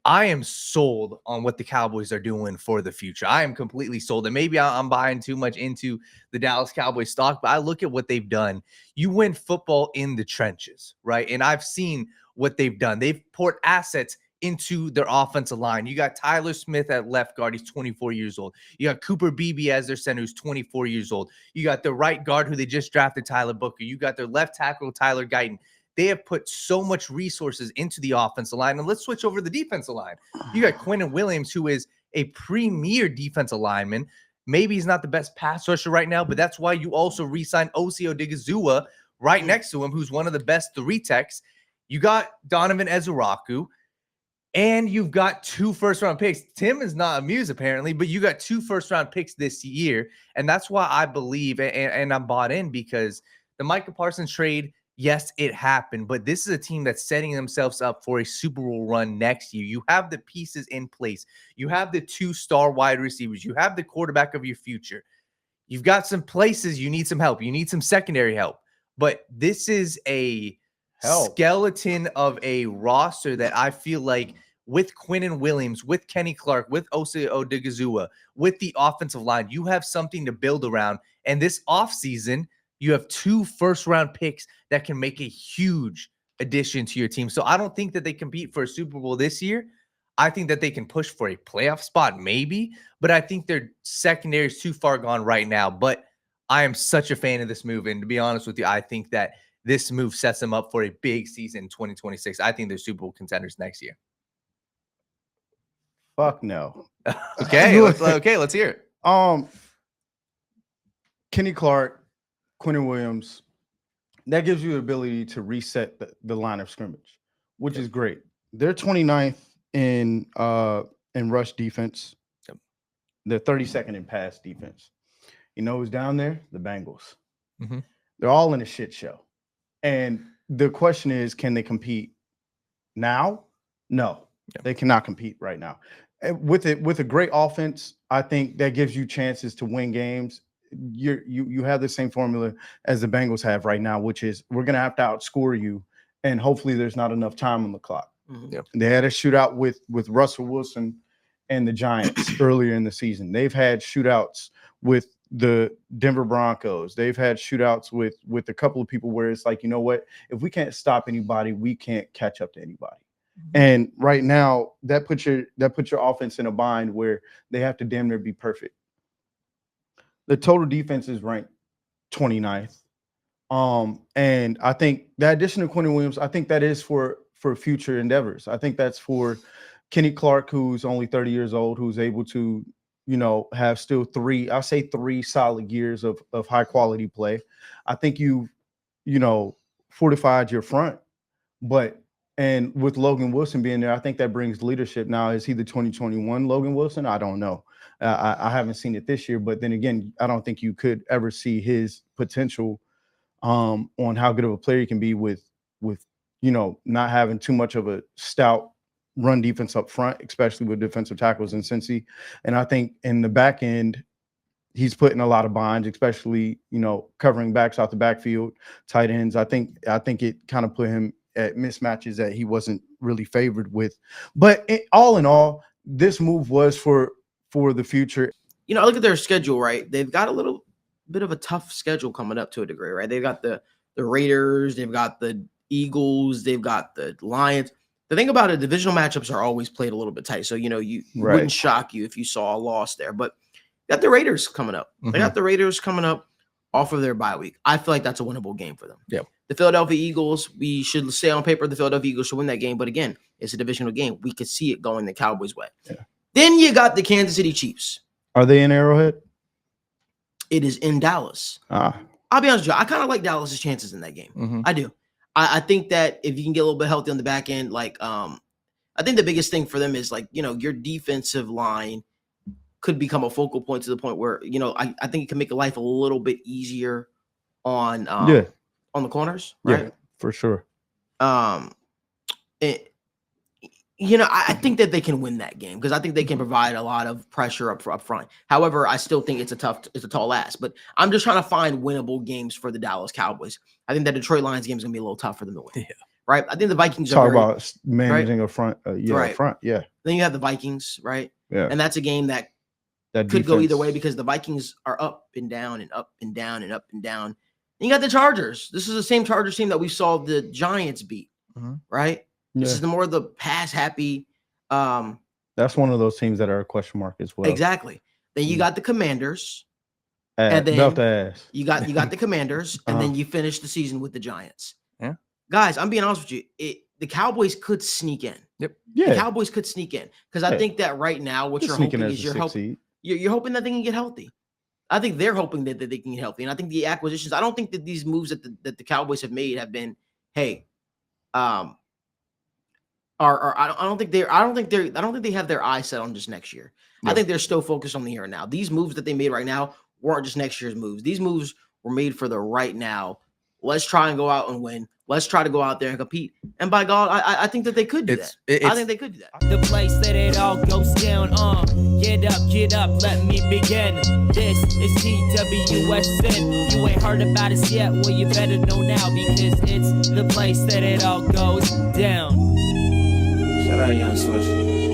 I am sold on what the Cowboys are doing for the future. I am completely sold. And maybe I'm buying too much into the Dallas Cowboys stock, but I look at what they've done. You win football in the trenches, right? And I've seen what they've done. They've poured assets into their offensive line. You got Tyler Smith at left guard. He's 24 years old. You got Cooper Beebe as their center, who's 24 years old. You got the right guard, who they just drafted, Tyler Booker. You got their left tackle, Tyler Guyton. They have put so much resources into the offensive line. And let's switch over to the defensive line. You got Quinnen Williams, who is a premier defensive lineman. Maybe he's not the best pass rusher right now, but that's why you also re-signed Osi Odigizua right next to him, who's one of the best three techs. You got Donovan Ezuraku, and you've got 2 first-round picks. Tim is not amused, apparently, but you got 2 first-round picks this year. And that's why I believe, and I'm bought in, because the Micah Parsons trade, yes, it happened, but this is a team that's setting themselves up for a Super Bowl run next year. You have the pieces in place. You have the 2-star wide receivers. You have the quarterback of your future. You've got some places you need some help. You need some secondary help. But this is a skeleton of a roster that I feel like, with Quinnen Williams, with Kenny Clark, with Osi Odigizua, with the offensive line, you have something to build around. And this offseason, you have 2 first-round picks that can make a huge addition to your team. So I don't think that they compete for a Super Bowl this year. I think that they can push for a playoff spot, maybe, but I think their secondary is too far gone right now. But I am such a fan of this move. And to be honest with you, I think that this move sets them up for a big season in 2026. I think they're Super Bowl contenders next year. Fuck no. Okay, let's hear it. Kenny Clark, Quinnen Williams, that gives you the ability to reset the line of scrimmage, which is great. They're 29th in rush defense. Yep. They're 32nd in pass defense. You know who's down there? The Bengals. Mm-hmm. They're all in a shit show. And the question is, can they compete now? No, They cannot compete right now. With a great offense, I think that gives you chances to win games. You have the same formula as the Bengals have right now, which is we're going to have to outscore you, and hopefully there's not enough time on the clock. Mm-hmm. Yep. They had a shootout with Russell Wilson and the Giants earlier in the season. They've had shootouts with the Denver Broncos. They've had shootouts with a couple of people where it's like, you know what? If we can't stop anybody, we can't catch up to anybody. And right now, that puts your offense in a bind where they have to damn near be perfect. The total defense is ranked 29th. And I think the addition of Quinnen Williams, I think that is for future endeavors. I think that's for Kenny Clark, who's only 30 years old, who's able to, have still 3 solid years of high quality play. I think you've, fortified your front, and with Logan Wilson being there, I think that brings leadership. Now, is he the 2021 Logan Wilson? I don't know. I haven't seen it this year, but then again, I don't think you could ever see his potential on how good of a player he can be with not having too much of a stout run defense up front, especially with defensive tackles in Cincy. And I think in the back end, he's putting a lot of binds, especially, covering backs out the backfield, tight ends. I think it kind of put him at mismatches that he wasn't really favored with. But all in all, this move was for the future. I look at their schedule, right? They've got a little bit of a tough schedule coming up to a degree, right? They've got the Raiders, they've got the Eagles, they've got the Lions. The thing about it, divisional matchups are always played a little bit tight. So, you wouldn't shock you if you saw a loss there. But you got the Raiders coming up. Mm-hmm. They got the Raiders coming up off of their bye week. I feel like that's a winnable game for them. Yeah. The Philadelphia Eagles, we should say on paper the Philadelphia Eagles should win that game. But again, it's a divisional game. We could see it going the Cowboys' way. Yeah. Then you got the Kansas City Chiefs. Are they in Arrowhead? It is in Dallas. I'll be honest with you. I kind of like Dallas's chances in that game. Mm-hmm. I do. I think that if you can get a little bit healthy on the back end, I think the biggest thing for them is your defensive line could become a focal point to the point where, I think it can make life a little bit easier on the corners, right? Yeah, for sure. I think that they can win that game because I think they can provide a lot of pressure up front. However, I still think it's a tall ask, but I'm just trying to find winnable games for the Dallas Cowboys. I think that Detroit Lions game is going to be a little tough for them to win. Yeah. right? I think the Vikings Talk are very, about managing a front, Right. front, yeah, then you have the Vikings, right? yeah. And that's a game that That could go either way defense- because the Vikings are up and down and up and down and up and down. And you got the Chargers. This is the same Chargers team that we saw the Giants beat, right? This yeah. is the more the pass happy. That's one of those teams that are a question mark as well. Exactly. Then you got the Commanders. And then belt ass. You got the Commanders, and then you finish the season with the Giants. Yeah. Guys, I'm being honest with you. The Cowboys could sneak in. Yep. Yeah. The Cowboys could sneak in because I Yeah. think that right now what They're you're sneaking hoping as is a sixth seed. you're hoping that they can get healthy. I think they're hoping that they can get healthy, and I think the acquisitions. I don't think that these moves that the Cowboys have made have been, hey, I don't think they have their eyes set on just next year. I think they're still focused on the here and now. These moves that they made right now weren't just next year's moves. These moves were made for the right now. Let's try and go out and win. Let's try to go out there and compete. And by God, I think that they could do that. I think they could do that. The place that it all goes down. Get up, let me begin. This is 𝗕𝗘𝗧𝗏. You ain't heard about us yet, well you better know now because it's the place that it all goes down. Shout out Young Swish.